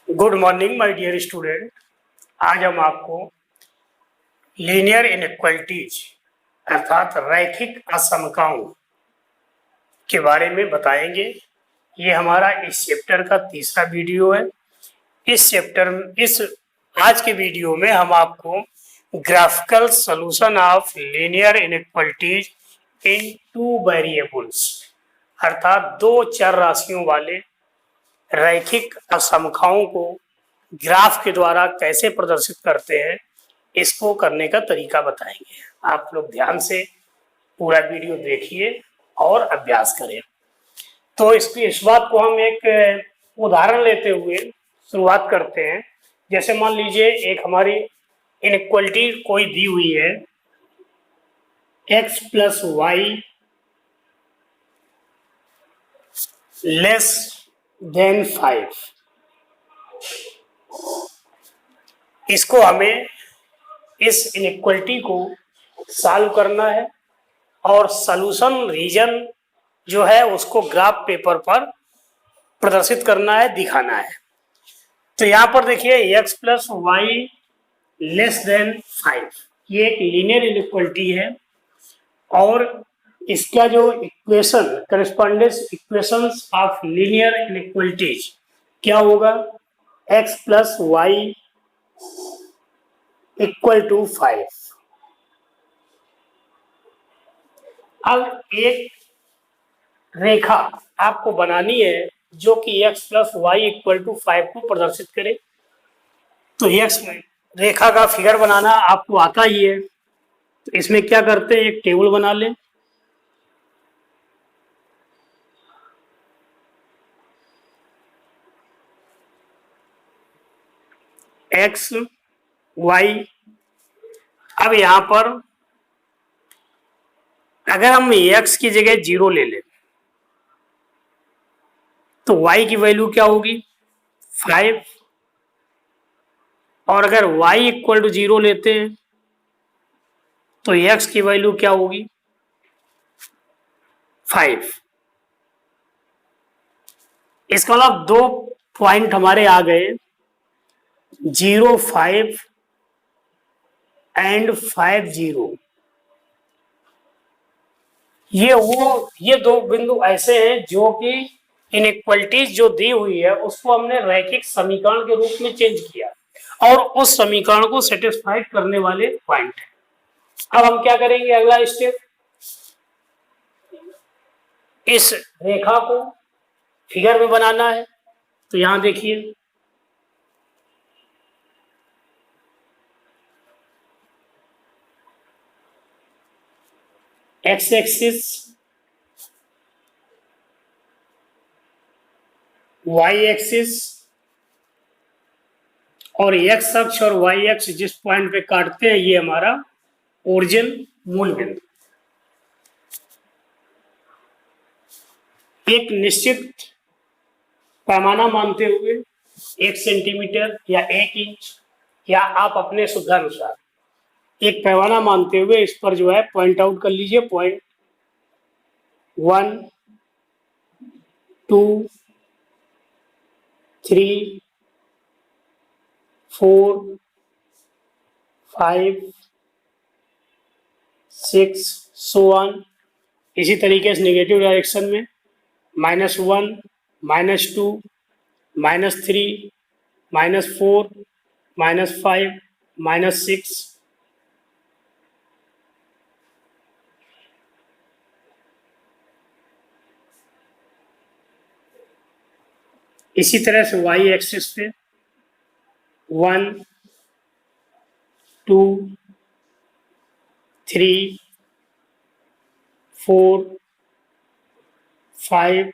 Good morning my dear student. आज हम आपको लीनियर इनइक्वालिटीज अर्थात रैखिक असमताओं के बारे में बताएंगे। ये हमारा इस चैप्टर का तीसरा वीडियो है। इस आज के वीडियो में हम आपको graphical solution of linear inequalities in two variables अर्थात दो चर राशियों वाले रैखिक असमताओं को ग्राफ के द्वारा कैसे प्रदर्शित करते हैं, इसको करने का तरीका बताएंगे। आप लोग ध्यान से पूरा वीडियो देखिए और अभ्यास करें। तो इस बात को हम एक उदाहरण लेते हुए शुरुआत करते हैं। जैसे मान लीजिए एक हमारी इनइक्वालिटी कोई दी हुई है, x plus Y less than 5। इसको हमें इस इनइक्वालिटी को सॉल्व करना है और सॉल्यूशन रीजन जो है उसको ग्राफ पेपर पर प्रदर्शित करना है, दिखाना है। तो यहाँ पर देखिए x plus Y less than 5 ये एक लीनियर इनइक्वालिटी है और इसका जो equation correspondence equations of linear inequalities क्या होगा, x plus Y equal to 5। अब एक रेखा आपको बनानी है जो कि x plus Y equal to 5 को प्रदर्शित करे। तो x रेखा का फिगर बनाना आपको आता ही है। तो इसमें क्या करते हैं, एक टेबल बना लें। x y, अब यहां पर अगर हम x की जगह 0 ले लें तो y की वैल्यू क्या होगी 5, और अगर y इक्वल टू 0 लेते हैं तो x की वैल्यू क्या होगी 5। इसका मतलब दो पॉइंट हमारे आ गए, 0 5 एंड 5 0। ये दो बिंदु ऐसे हैं जो कि इनइक्वालिटीज जो दी हुई है उसको हमने रैखिक समीकरण के रूप में चेंज किया और उस समीकरण को सेटिस्फाइड करने वाले पॉइंट है। अब हम क्या करेंगे, अगला स्टेप, इस रेखा को फिगर में बनाना है। तो यहां देखिए एक्स एक्सिस, वाई एक्सिस और एक्स अक्ष और वाई अक्ष जिस पॉइंट पे काटते हैं ये हमारा ओरिजिन मूल बिंदु। एक निश्चित पैमाना मानते हुए 1 सेंटीमीटर या 1 इंच या आप अपने सुविधानुसार एक पैमाना मानते हुए इस पर जो है पॉइंट आउट कर लीजिए। Point 1 2 3 4 5 6 so on. इसी तरीके से नेगेटिव डायरेक्शन में -1 -2 -3 -4 -5 -6। इसी तरह से वाई एक्सिस पे 1 2 3 4 5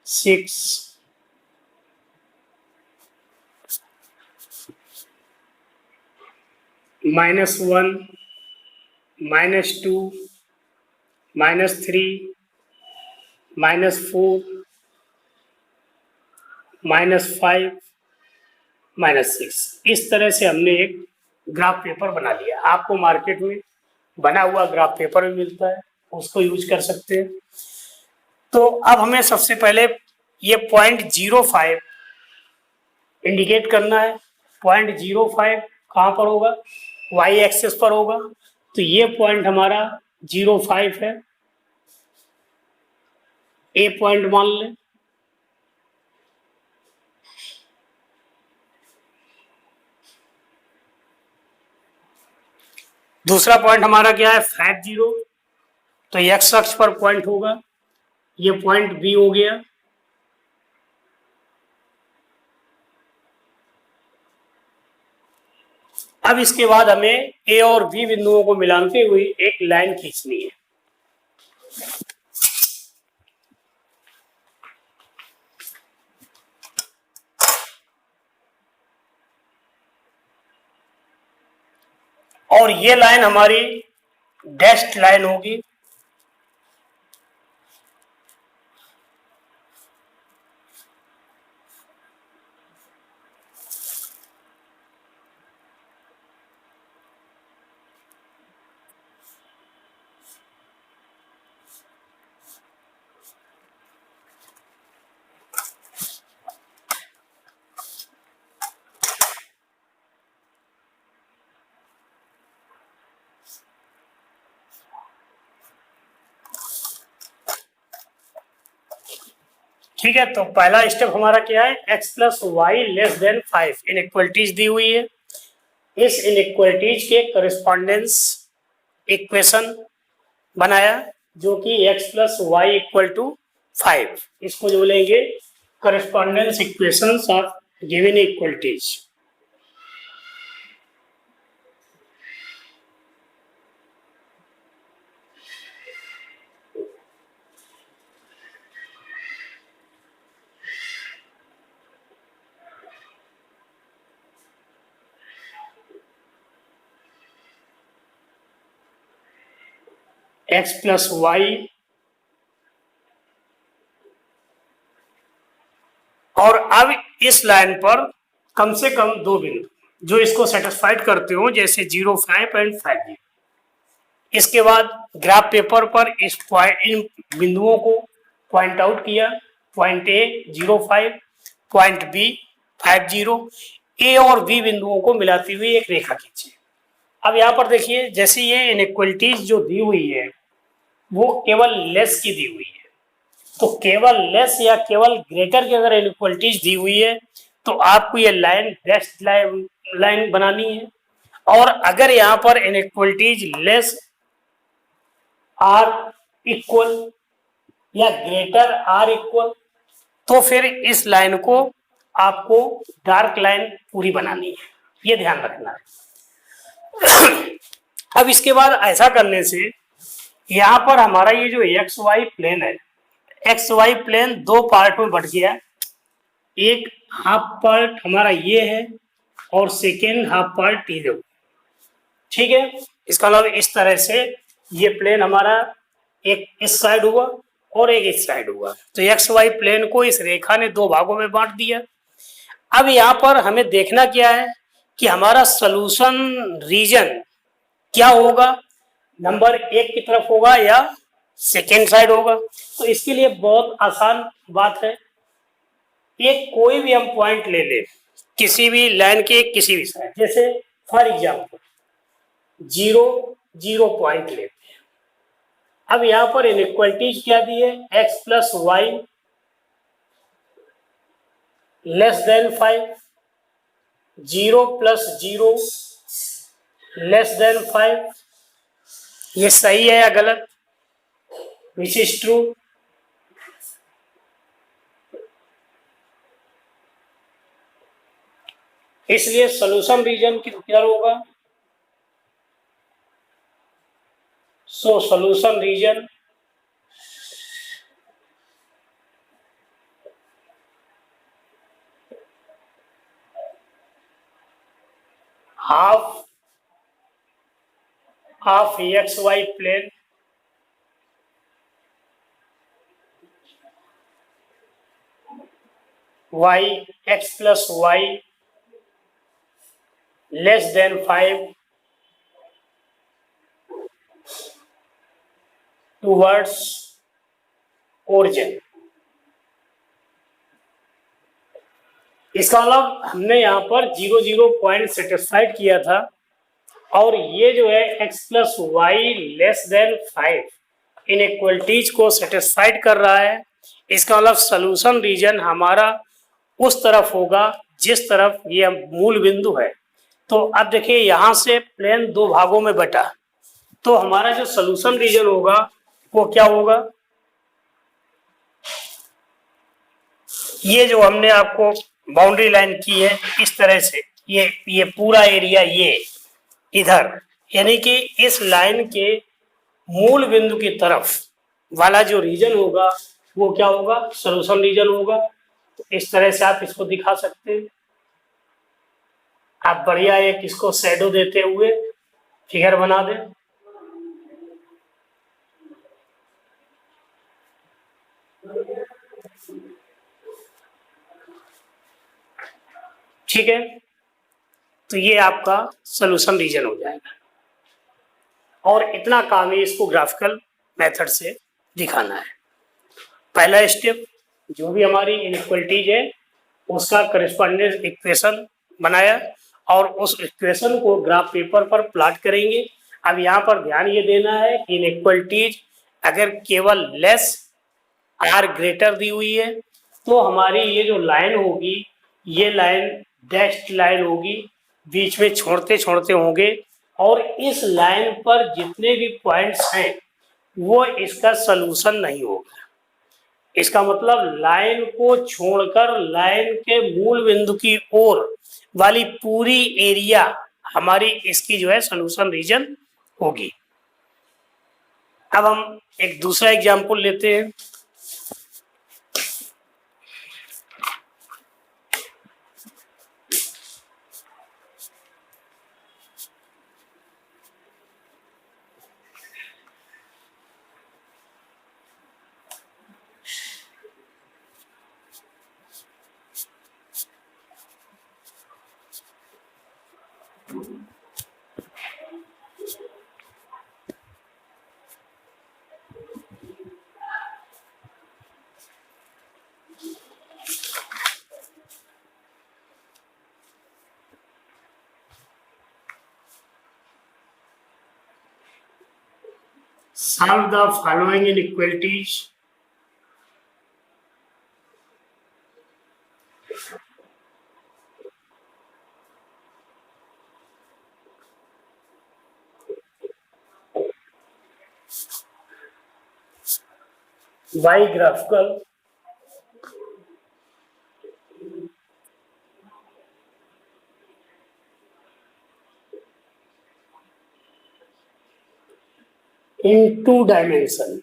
6 -1 -2 -3 -4 -5 -6। इस तरह से हमने एक ग्राफ पेपर बना लिया। आपको मार्केट में बना हुआ ग्राफ पेपर भी मिलता है, उसको यूज कर सकते हैं। तो अब हमें सबसे पहले ये 0.05 इंडिकेट करना है। 0.05 कहाँ पर होगा, वाई एक्सिस पर होगा, तो ये पॉइंट हमारा 0.5 है, ए पॉइंट मान लें। दूसरा पॉइंट हमारा क्या है, 50, तो एक्स अक्ष पर पॉइंट होगा, ये पॉइंट बी हो गया। अब इसके बाद हमें ए और बी बिंदुओं को मिलाते हुए एक लाइन खींचनी है। और ये लाइन हमारी डैश्ड लाइन होगी। ठीक है, तो पहला स्टेप हमारा क्या है, x plus Y less than 5 inequalities दी हुई है। इस इनइक्वलिटीज के करस्पॉन्डेंस इक्वेशन बनाया, जो कि x plus Y equal to 5, इसको जो बोलेंगे correspondence equations of given equalities. x plus Y और अब इस लाइन पर कम से कम दो बिंदु जो इसको सेटिस्फाइड करते हो, जैसे 0.5 एंड 5। इसके बाद ग्राफ पेपर पर इन बिंदुओं को पॉइंट आउट किया। पॉइंट ए 0.5, पॉइंट बी 50, ए और बी बिंदुओं को मिलाती हुई एक रेखा खींची। अब यहाँ पर देखिए, जैसे ये इनइक्वलिटीज जो दी हुई है वो केवल लेस की दी हुई है, तो केवल लेस या केवल ग्रेटर की अगर इनइक्वलिटीज दी हुई है तो आपको ये लाइन डैश्ड लाइन बनानी है। और अगर यहाँ पर इनइक्वलिटीज लेस आर इक्वल या ग्रेटर आर इक्वल, तो फिर इस लाइन को आपको डार्क लाइन पूरी बनानी है, ये ध्यान रखना है। अब इसके बाद ऐसा करने से यहाँ पर हमारा ये जो एक्स वाई प्लेन है, एक्स वाई प्लेन दो पार्ट में बट गया। एक हाफ पार्ट हमारा ये है और सेकेंड हाफ पार्ट ये। ठीक है, इसका मतलब इस तरह से ये प्लेन हमारा एक इस साइड हुआ और एक इस साइड हुआ, तो एक्स वाई प्लेन को इस रेखा ने दो भागों में बांट दिया। अब यहाँ पर हमें देखना क्या है कि हमारा सॉल्यूशन रीजन क्या होगा, नंबर एक की तरफ होगा या सेकेंड साइड होगा। तो इसके लिए बहुत आसान बात है, एक कोई भी हम पॉइंट ले ले किसी भी लाइन के किसी भी साइड, जैसे फॉर एग्जाम्पल 0 पॉइंट लेते हैं। अब यहां पर इनइक्वलिटीज क्या दी है, x plus Y less than 5, 0 plus 0 less than 5। ये सही है या गलत, विच इज ट्रू। इसलिए सॉल्यूशन रीजन किधर होगा, so solution region half of X Y plane y x plus Y less than 5 towards origin. इसका मतलब हमने यहाँ पर 0 पॉइंट सेटिस्फाइड किया था और ये जो है x plus Y less than 5 inequalities को सेटिस्फाइड कर रहा है। इसका मतलब सोल्यूशन रीजन हमारा उस तरफ होगा जिस तरफ ये मूल बिंदु है। तो अब देखिए यहाँ से प्लेन दो भागों में बटा, तो हमारा जो सोल्यूशन रीजन होगा वो क्या होगा, ये जो हमने आपको बाउंड्री लाइन की है इस तरह से, ये पूरा एरिया ये इधर, यानी कि इस लाइन के मूल बिंदु की तरफ वाला जो रीजन होगा वो क्या होगा, सोल्यूशन रीजन होगा। तो इस तरह से आप इसको दिखा सकते हैं। आप बढ़िया एक इसको शैडो देते हुए फिगर बना दें। ठीक है, तो ये आपका सोल्यूशन रीजन हो जाएगा और इतना काम है इसको ग्राफिकल मेथड से दिखाना है। पहला स्टेप, जो भी हमारी इनइक्वलिटीज है उसका करस्पॉन्डेंस इक्वेशन बनाया और उस इक्वेशन को ग्राफ पेपर पर प्लॉट करेंगे। अब यहाँ पर ध्यान ये देना है कि इनइक्वलिटीज अगर केवल लेस आर ग्रेटर दी हुई है तो हमारी ये जो लाइन होगी ये लाइन डैश्ड लाइन होगी, बीच में छोड़ते छोड़ते होंगे और इस लाइन पर जितने भी पॉइंट्स हैं वो इसका सलूशन नहीं होगा। इसका मतलब लाइन को छोड़कर लाइन के मूल बिंदु की ओर वाली पूरी एरिया हमारी इसकी जो है सॉल्यूशन रीजन होगी। अब हम एक दूसरा एग्जांपल लेते हैं। Solve the following inequalities. By graphical in two dimension.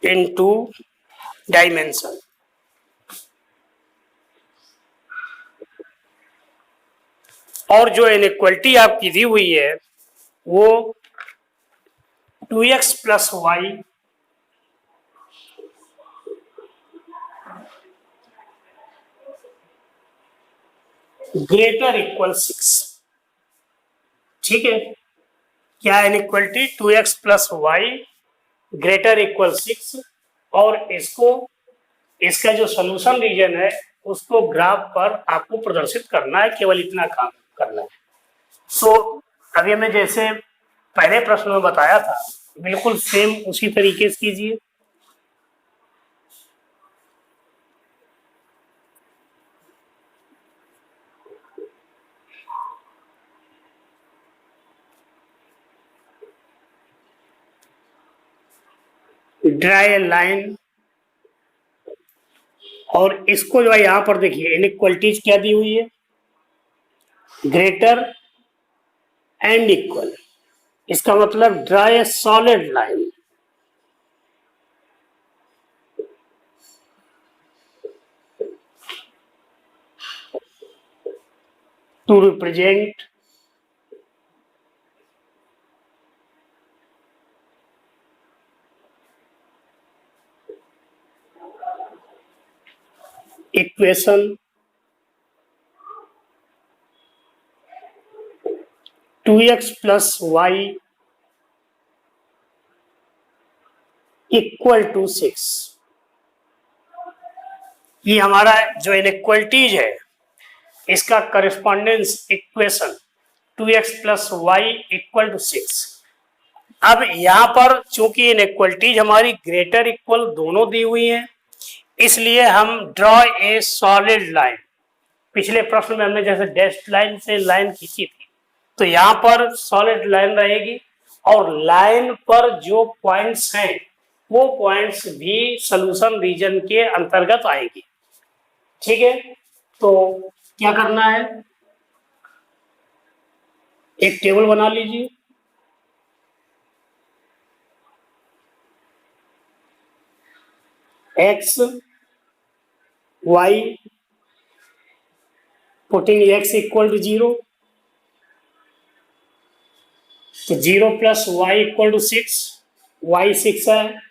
In two dimension. और जो इनइक्वलिटी आपकी दी हुई है वो 2x plus Y greater equal 6। ठीक है, क्या inequality 2x plus Y greater equal 6 और इसको इसका जो सोल्यूशन रीजन है उसको ग्राफ पर आपको प्रदर्शित करना है, केवल इतना काम करना है। तो अभी मैं जैसे पहले प्रश्न में बताया था बिल्कुल सेम उसी तरीके से कीजिए। ड्राई लाइन और इसको जो है यहां पर देखिए इनइक्वलिटीज क्या दी हुई है, ग्रेटर एंड इक्वल। इसका मतलब draw a solid line. To represent equation two X plus Y equal to 6। ये हमारा जो इनइक्वलिटीज है इसका correspondence equation 2x plus Y equal to 6। अब यहां पर चूंकि इनइक्वलिटीज हमारी ग्रेटर इक्वल दोनों दी हुई हैं, इसलिए हम ड्रॉ ए सॉलिड लाइन। पिछले प्रश्न में हमने जैसे डैश लाइन से लाइन खींची थी, तो यहां पर सॉलिड लाइन रहेगी और लाइन पर जो पॉइंट्स हैं वो पॉइंट्स भी सॉल्यूशन रीजन के अंतर्गत आएगी। ठीक है, तो क्या करना है, एक टेबल बना लीजिए। X Y, putting X equal to 0, तो 0 plus Y equal to 6, Y 6 है।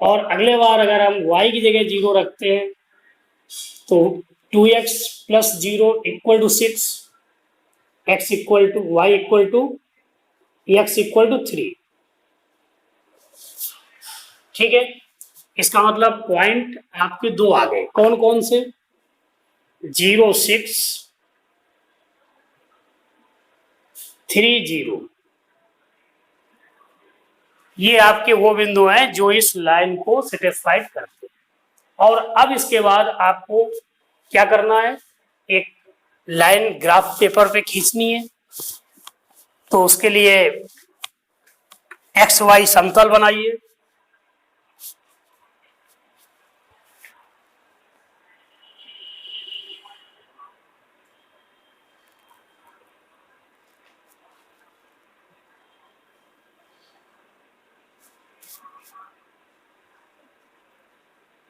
और अगले बार अगर हम y की जगह 0 रखते हैं तो 2x plus 0 equal to 6, x equal to Y equal to x equal to 3। ठीक है, इसका मतलब पॉइंट आपके दो आ गए। कौन कौन से? 0 6 3 0। ये आपके वो बिंदु हैं जो इस लाइन को सेटिस्फाइड करते हैं। और अब इसके बाद आपको क्या करना है, एक लाइन ग्राफ पेपर पे खींचनी है। तो उसके लिए एक्स वाई समतल बनाइए।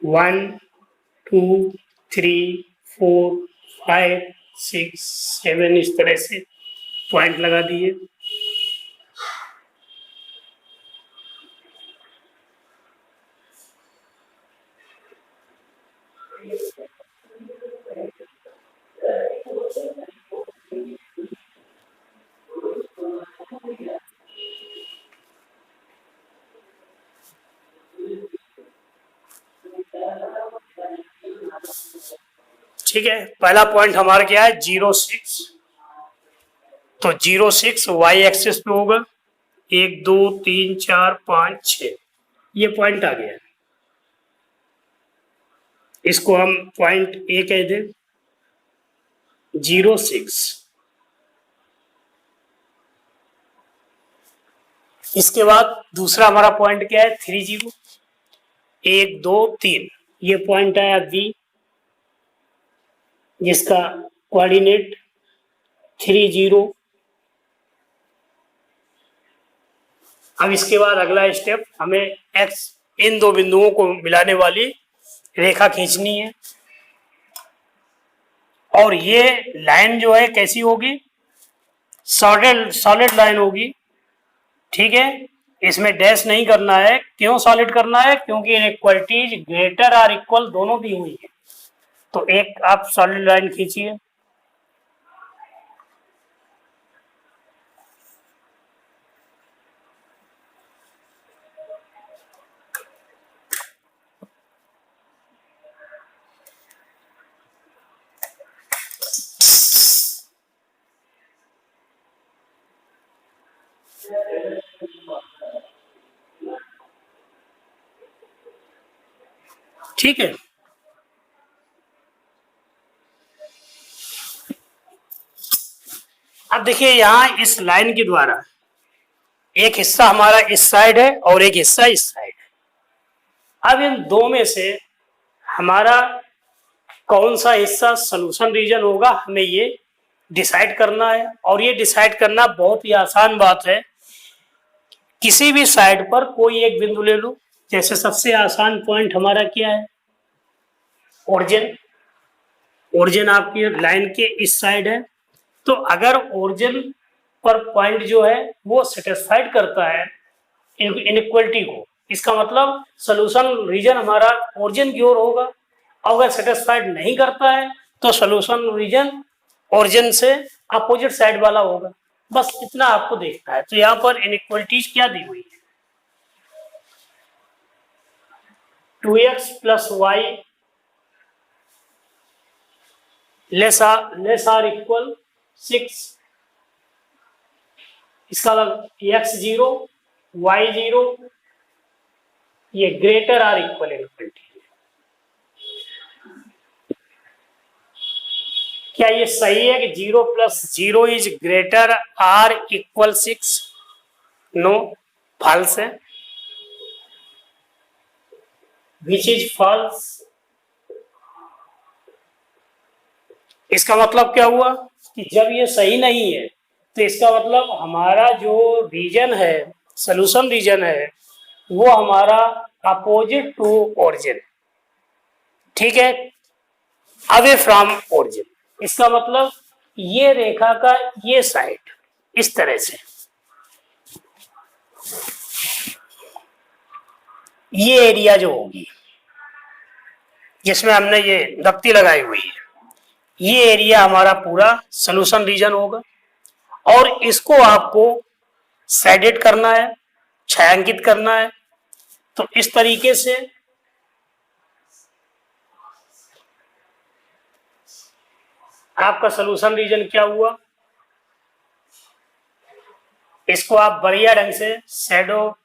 वन 2 3 4 5 6 7 इस तरह से पॉइंट लगा दिए। ठीक है, पहला पॉइंट हमारा क्या है, 0 6। तो 0 6 वाई एक्सिस पे होगा, 1 2 3 4 5 6, ये पॉइंट आ गया। इसको हम पॉइंट ए कह दें, 0 6। इसके बाद दूसरा हमारा पॉइंट क्या है, 3 0, 1 2 3, ये पॉइंट आया बी जिसका कोऑर्डिनेट 3 0। अब इसके बाद अगला स्टेप, हमें एक्स इन दो बिंदुओं को मिलाने वाली रेखा खींचनी है। और ये लाइन जो है कैसी होगी, सॉलिड लाइन होगी। ठीक है, इसमें डैश नहीं करना है। क्यों सॉलिड करना है, क्योंकि इनइक्वालिटीज ग्रेटर और इक्वल दोनों दी हुई है। तो एक आप सॉलिड लाइन खींचिए। ठीक है, अब देखिए यहां इस लाइन के द्वारा एक हिस्सा हमारा इस साइड है और एक हिस्सा इस साइड है। अब इन दो में से हमारा कौन सा हिस्सा सॉल्यूशन रीजन होगा, हमें ये डिसाइड करना है। और ये डिसाइड करना बहुत ही आसान बात है। किसी भी साइड पर कोई एक बिंदु ले लो। जैसे सबसे आसान पॉइंट हमारा क्या है, ओरिजिन। ओरिजिन आपकी लाइन के इस साइड है। तो अगर ओरिजिन पर पॉइंट जो है वो सेटिस्फाइड करता है इनइक्वलिटी को, इसका मतलब सॉल्यूशन रीजन हमारा ओरिजिन की ओर होगा। अगर सेटिस्फाइड नहीं करता है तो सॉल्यूशन रीजन ओरिजिन से अपोजिट साइड वाला होगा। बस इतना आपको देखना है। तो यहाँ पर इनइक्वलिटीज क्या दी हुई है, 2x plus Y less or equal 6, इसका मतलब x 0 y 0 ये ग्रेटर आर इक्वल इनफिनिटी। क्या ये सही है कि 0 plus 0 is greater or equal 6? No, false है। Which is false? इसका मतलब क्या हुआ कि जब ये सही नहीं है तो इसका मतलब हमारा जो रीजन है, सोल्यूशन रीजन है, वो हमारा अपोजिट टू ओरिजिन, ठीक है, अवे फ्रॉम ओरिजिन। इसका मतलब ये रेखा का ये साइड इस तरह से, ये एरिया जो होगी जिसमें हमने ये दफ्ती लगाई हुई है, ये एरिया हमारा पूरा सोल्यूशन रीजन होगा और इसको आपको शेडेड करना है, छायांकित करना है। तो इस तरीके से आपका सोल्यूशन रीजन क्या हुआ, इसको आप बढ़िया ढंग से शैडो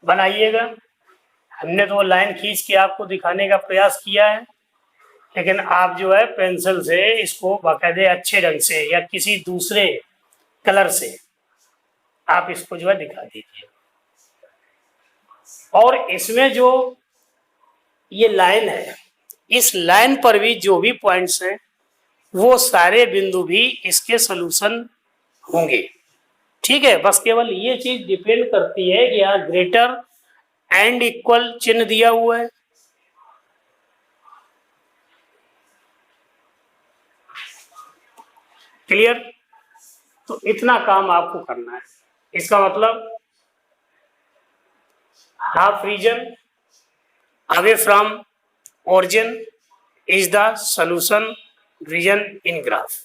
बनाइएगा। हमने तो लाइन खींच के आपको दिखाने का प्रयास किया है, लेकिन आप जो है पेंसिल से इसको बाकायदे अच्छे ढंग से या किसी दूसरे कलर से आप इसको जो है दिखा दीजिए। और इसमें जो ये लाइन है, इस लाइन पर भी जो भी पॉइंट्स हैं वो सारे बिंदु भी इसके सोल्यूशन होंगे, ठीक है। बस केवल ये चीज डिपेंड करती है कि यहाँ ग्रेटर एंड इक्वल चिन्ह दिया हुआ है, क्लियर। तो इतना काम आपको करना है। इसका मतलब half region away from origin is the solution region in graph.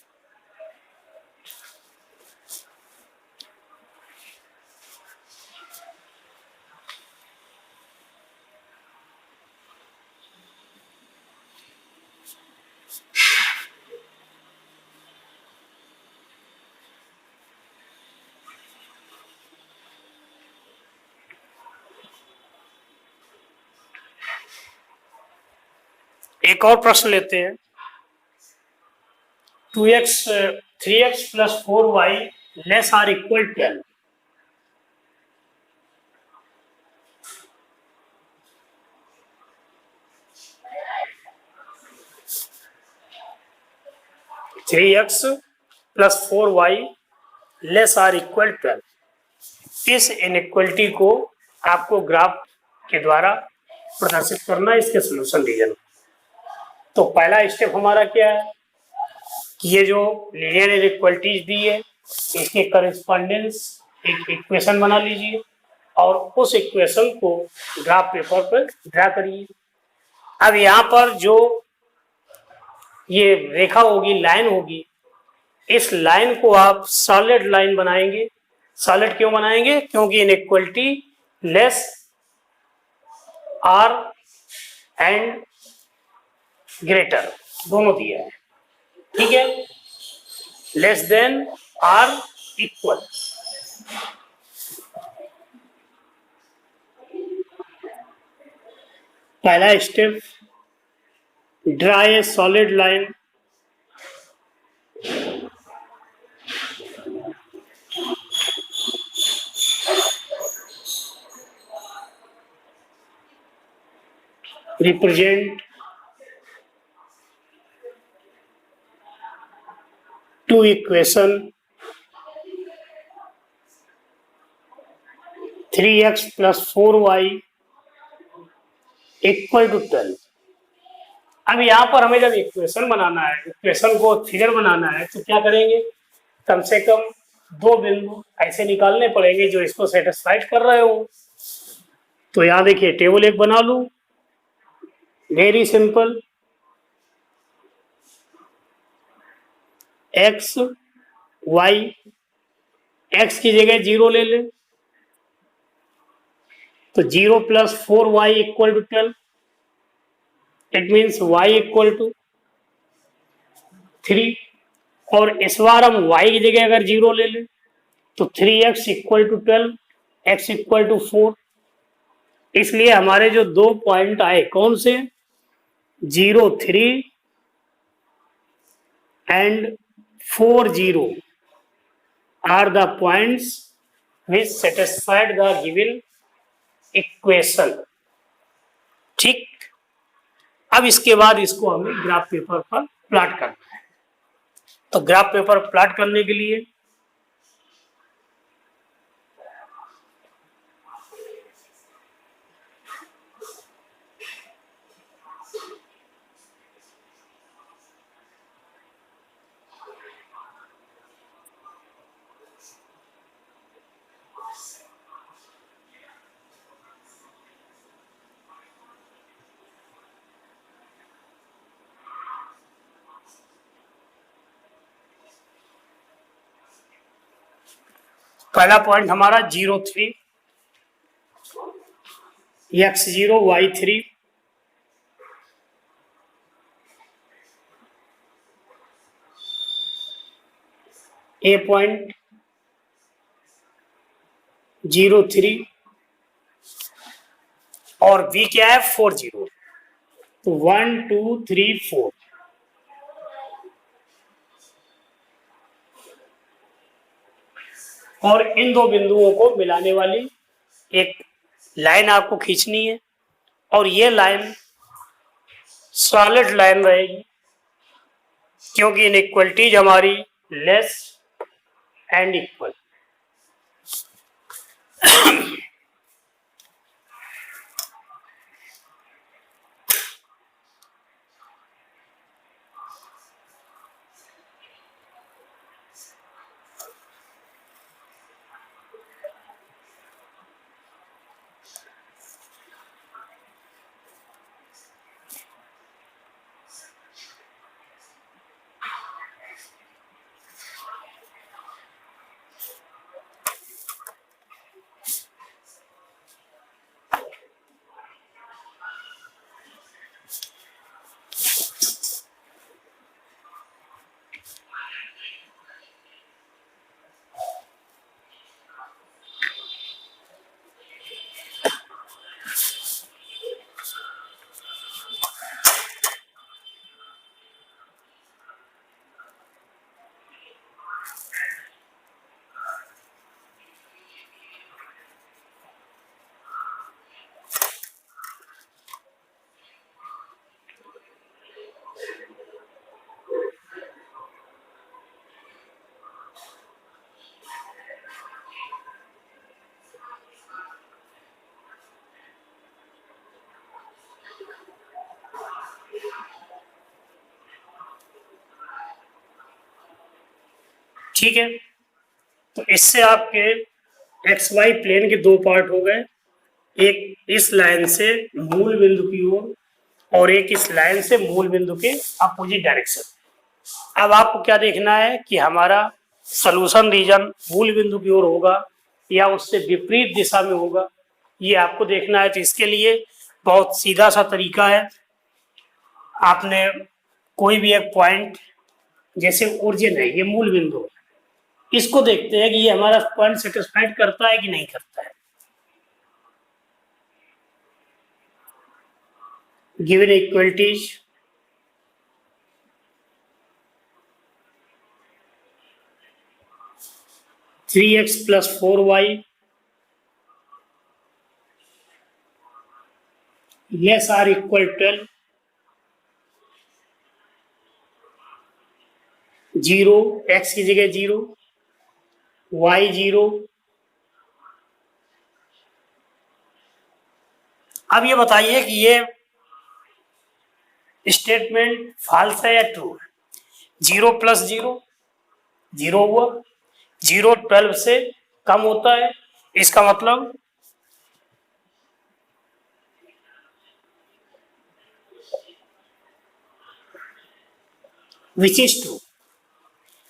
एक और प्रश्न लेते हैं। 2x 3x plus 4y less or equal 12। Three x plus 4y less or equal 12। इस इनइक्वलिटी को आपको ग्राफ के द्वारा प्रदर्शित करना है, इसके सोल्यूशन रीजन। तो पहला स्टेप हमारा क्या है कि ये जो लीनियर इनइक्वलिटीज दी है इसके करस्पॉन्डेंस एक इक्वेशन बना लीजिए और उस इक्वेशन को ग्राफ पेपर पर ड्रा करिए। अब यहाँ पर जो ये रेखा होगी, लाइन होगी, इस लाइन को आप सॉलिड लाइन बनाएंगे। सॉलिड क्यों बनाएंगे? क्योंकि inequality less or and greater दोनों दिया है, ठीक है। Less than or equal. पहला step, draw a solid line represent two equation 3x plus 4y equal to 12। अब यहाँ पर हमें जब इक्वेशन बनाना है, इक्वेशन को फिगर बनाना है, तो क्या करेंगे? कम से कम दो बिंदु ऐसे निकालने पड़ेंगे जो इसको सेटिस्फाइड कर रहे हो। तो यहाँ देखिए टेबल एक बना लूं, very simple. X y, x की जगह 0 ले लें तो 0 plus 4y equal to 12। It means y equal to 3, और इस बार हम y की जगह अगर 0 ले लें तो 3x equal to 12, x equal to 4। इसलिए हमारे जो दो पॉइंट आए कौन से, 0 3 and 4 0 are the points which satisfied the given equation. ठीक, अब इसके बाद इसको हमें ग्राफ पेपर पर प्लॉट करना है। तो ग्राफ पेपर प्लॉट करने के लिए पहला पॉइंट हमारा 0 3, x0 y3, ए पॉइंट 0 3 और बी क्या है 4 0। तो 1 2 3 4, और इन दो बिंदुओं को मिलाने वाली एक लाइन आपको खींचनी है, और ये लाइन सॉलिड लाइन रहेगी क्योंकि इनइक्वलिटीज हमारी लेस एंड इक्वल। ठीक है, तो इससे आपके एक्स वाई प्लेन के दो पार्ट हो गए, एक इस लाइन से मूल बिंदु की ओर और एक इस लाइन से मूल बिंदु के अपोजिट डायरेक्शन। अब आपको क्या देखना है कि हमारा सॉल्यूशन रीजन मूल बिंदु की ओर होगा या उससे विपरीत दिशा में होगा, ये आपको देखना है। तो इसके लिए बहुत सीधा सा तरीका है, आपने कोई भी एक पॉइंट, जैसे ओरिजिन है, ये मूल बिंदु है, इसको देखते हैं कि ये हमारा पॉइंट सेटिस्फाइड करता है कि नहीं करता है। Given inequalities three x plus 4y less or equal 12, 0 x की जगह 0, y 0। अब ये बताइए कि ये स्टेटमेंट फॉल्स है या ट्रू है। 0 प्लस 0 0 हुआ, 0 12 से कम होता है, इसका मतलब विच इज ट्रू।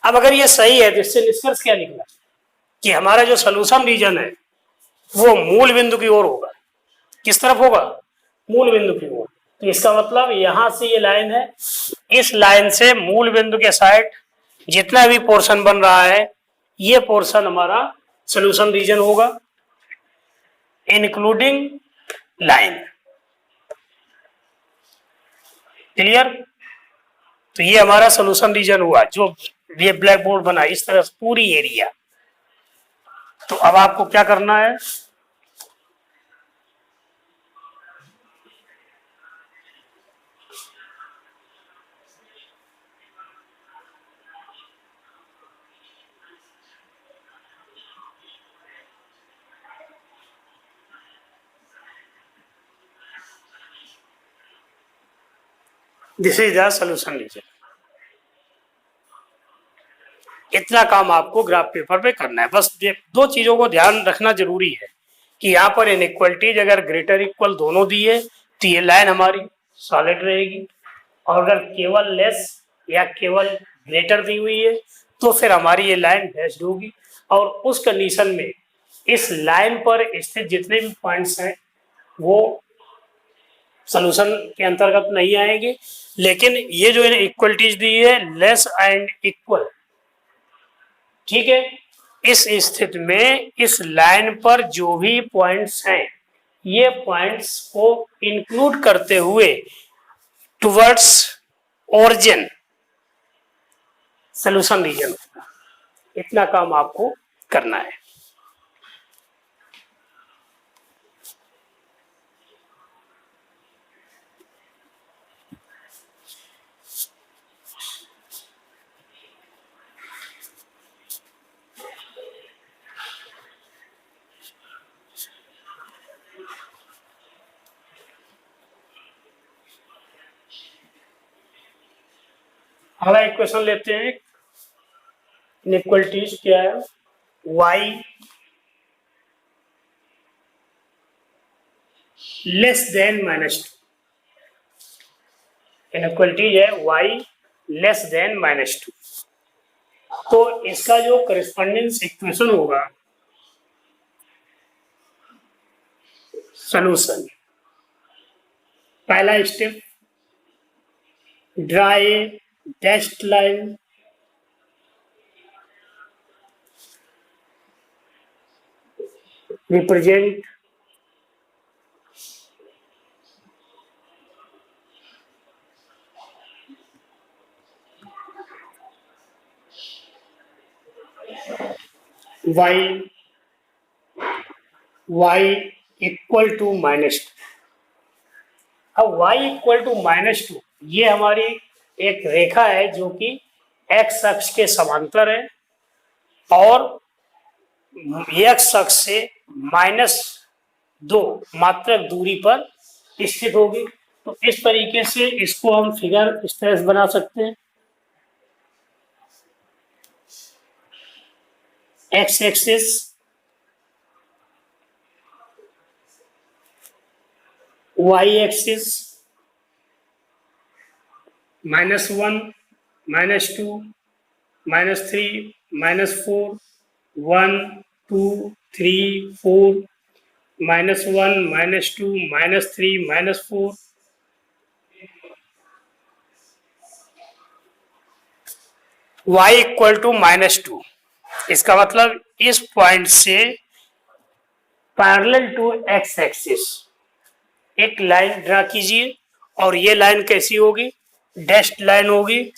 अब अगर ये सही है तो इससे निष्कर्ष क्या निकला कि हमारा जो सॉल्यूशन रीजन है वो मूल बिंदु की ओर होगा। किस तरफ होगा? मूल बिंदु की ओर। तो इसका मतलब यहां से ये लाइन है, इस लाइन से मूल बिंदु के साइड जितना भी पोर्शन बन रहा है ये पोर्शन हमारा सोल्यूशन रीजन होगा, इंक्लूडिंग लाइन। क्लियर? तो ये हमारा सोल्यूशन रीजन हुआ, जो ये ब्लैक बोर्ड बना इस तरह से पूरी एरिया। तो अब आपको क्या करना है, this is the solution region. इतना काम आपको ग्राफ पेपर पे करना है। बस दो चीजों को ध्यान रखना जरूरी है कि यहाँ पर इनइक्वलिटीज अगर ग्रेटर इक्वल दोनों दिए तो ये लाइन हमारी सॉलिड रहेगी, और अगर केवल लेस या केवल ग्रेटर दी हुई है तो फिर हमारी ये लाइन डैश्ड होगी, और उस कंडीशन में इस लाइन पर स्थित जितने भी पॉइंट्स हैं वो सोल्यूशन के अंतर्गत नहीं आएंगे। लेकिन ये जो इक्वलिटीज दी है लेस एंड इक्वल, ठीक है, इस स्थिति में इस लाइन पर जो भी पॉइंट्स हैं ये पॉइंट्स को इंक्लूड करते हुए टुवर्ड्स ओरिजिन सोल्यूशन रीजन होगा। इतना काम आपको करना है। अगला इक्वेशन लेते हैं, इनइक्वलिटीज क्या है, y लेस देन -2, इनइक्वलिटीज है y लेस देन -2। तो इसका जो करस्पॉन्डेंस इक्वेशन होगा, सॉल्यूशन, पहला step, draw a dashed line represent y equal to -2। अब y इक्वल टू -2 ये हमारी एक रेखा है जो कि x अक्ष के समांतर है और x अक्ष से -2 मात्रक दूरी पर स्थित होगी। तो इस तरीके से इसको हम फिगर इस तरह से बना सकते हैं, x axis y axis -1 -2 -3 -4 1 2 3 4 -1 -2 -3 -4 y equal to -2। इसका मतलब इस पॉइंट से पैरेलल टू x एक्सिस एक लाइन ड्रा कीजिए, और ये लाइन कैसी होगी, डैश्ड लाइन होगी।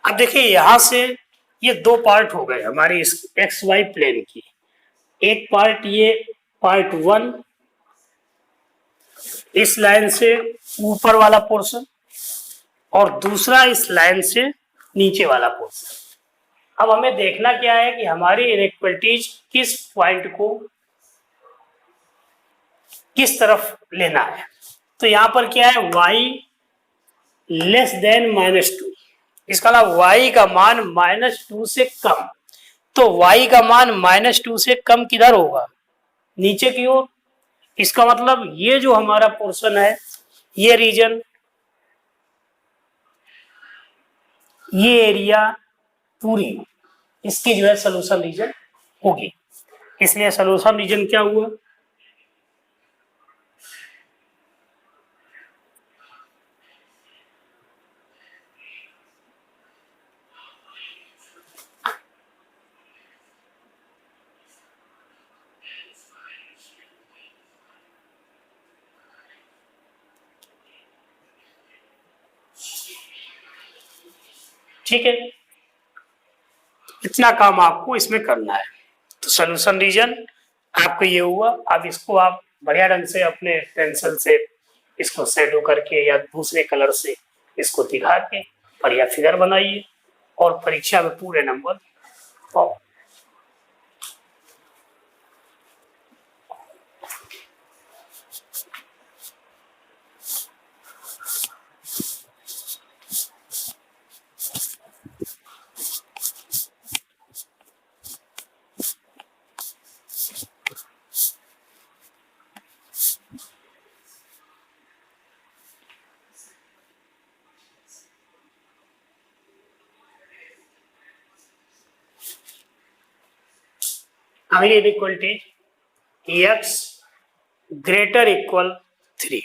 अब देखिए यहां से ये दो पार्ट हो गए हमारी इस एक्स वाई प्लेन की। एक पार्ट ये पार्ट 1 इस लाइन से ऊपर वाला पोर्शन, और दूसरा इस लाइन से नीचे वाला पोर्शन। अब हमें देखना क्या है कि हमारी इनइक्वलिटीज किस पॉइंट को किस तरफ लेना है। तो यहां पर क्या है, y लेस देन -2, इसका मतलब y का मान -2 से कम। तो y का मान -2 से कम किधर होगा, नीचे की ओर। इसका मतलब ये जो हमारा पोर्शन है, ये रीजन, ये एरिया पूरी, इसकी जो है सोल्यूशन रीजन होगी। इसलिए सोल्यूशन रीजन क्या हुआ, ठीक है। इतना काम आपको इसमें करना है। तो सोल्यूशन रीजन आपको ये हुआ। अब इसको आप बढ़िया ढंग से अपने पेंसिल से इसको शेडो करके या दूसरे कलर से इसको दिखा के बढ़िया फिगर बनाइए और परीक्षा में पूरे नंबर पाओ। अगली इनइक्वलिटी x ग्रेटर इक्वल 3।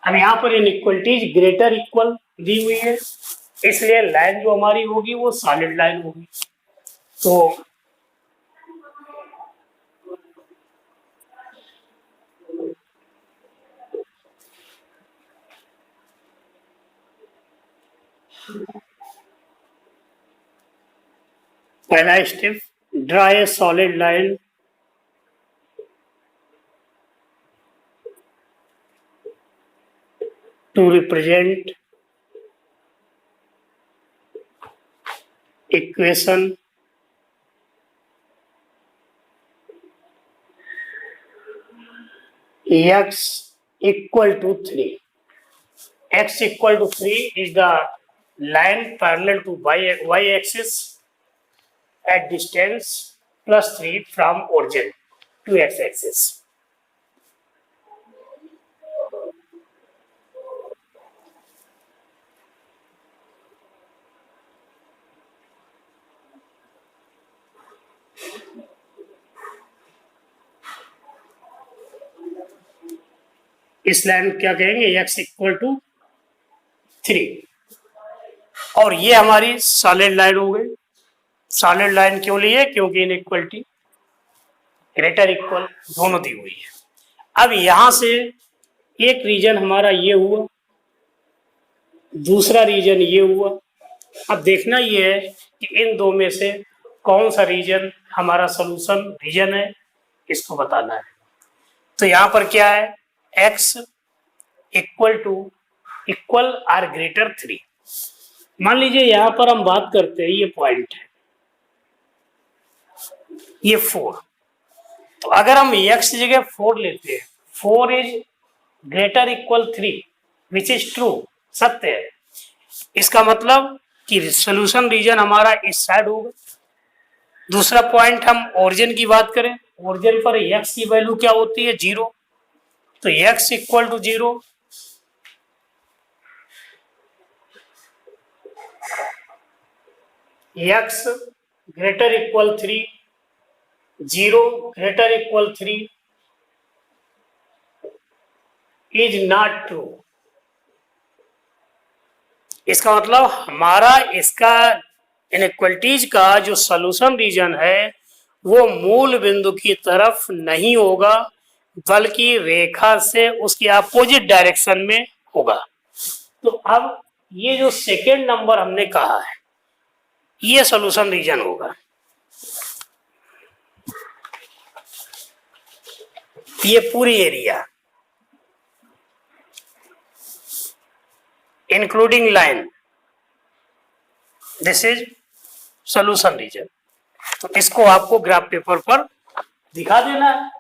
अब यहाँ पर इनइक्वलिटीज ग्रेटर इक्वल दी हुई है, इसलिए लाइन जो हमारी होगी वो सॉलिड लाइन होगी। तो पहला step, draw a solid line to represent equation x equal to 3. X equal to 3 is the line parallel to y axis at distance plus 3 from origin to x axis. इस line क्या कहेंगे, x equal to 3, और ये हमारी solid line हो गई। Solid line क्यों ली है, क्योंकि इनइक्वलिटी ग्रेटर इक्वल दोनों दी हुई है। अब यहां से एक रीजन हमारा ये हुआ, दूसरा रीजन ये हुआ। अब देखना ये है कि इन दो में से कौन सा रीजन हमारा सोल्यूशन रीजन है, इसको बताना है। तो यहां पर क्या है, x equal to equal or greater 3। मान लीजिए यहां पर हम बात करते हैं, ये पॉइंट है, ये 4। तो अगर हम x की जगह 4 लेते हैं, 4 is greater equal 3 which is true, सत्य है। इसका मतलब कि सोल्यूशन रीजन हमारा इस साइड होगा। दूसरा पॉइंट, हम ओरिजिन की बात करें, ओरिजिन पर x की वैल्यू क्या होती है, 0। तो x equal to 0, x greater equal 3, 0 greater equal 3 is not true. इसका मतलब हमारा इसका इनइक्वलिटीज का जो सोल्यूशन रीजन है वो मूल बिंदु की तरफ नहीं होगा, बल्कि रेखा से उसकी अपोजिट डायरेक्शन में होगा। तो अब ये जो सेकेंड नंबर हमने कहा है, ये सोल्यूशन रीजन होगा। ये पूरी area including line this is solution region. तो इसको आपको ग्राफ पेपर पर दिखा देना है।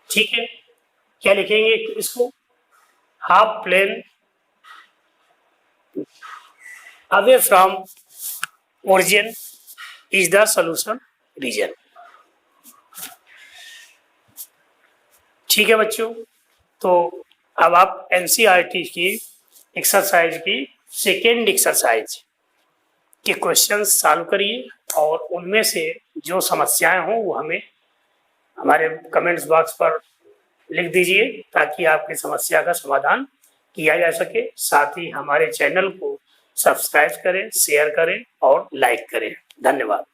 ठीक है, क्या लिखेंगे इसको? Half plane away from origin is the solution region. ठीक है बच्चों, तो अब आप एनसीईआरटी की एक्सरसाइज की सेकेंड एक्सरसाइज के क्वेश्चन सॉल्व करिए और उनमें से जो समस्याएं हों वो हमें हमारे कमेंट्स बॉक्स पर लिख दीजिए ताकि आपकी समस्या का समाधान किया जा सके। साथ ही हमारे चैनल को सब्सक्राइब करें, शेयर करें और लाइक करें। धन्यवाद।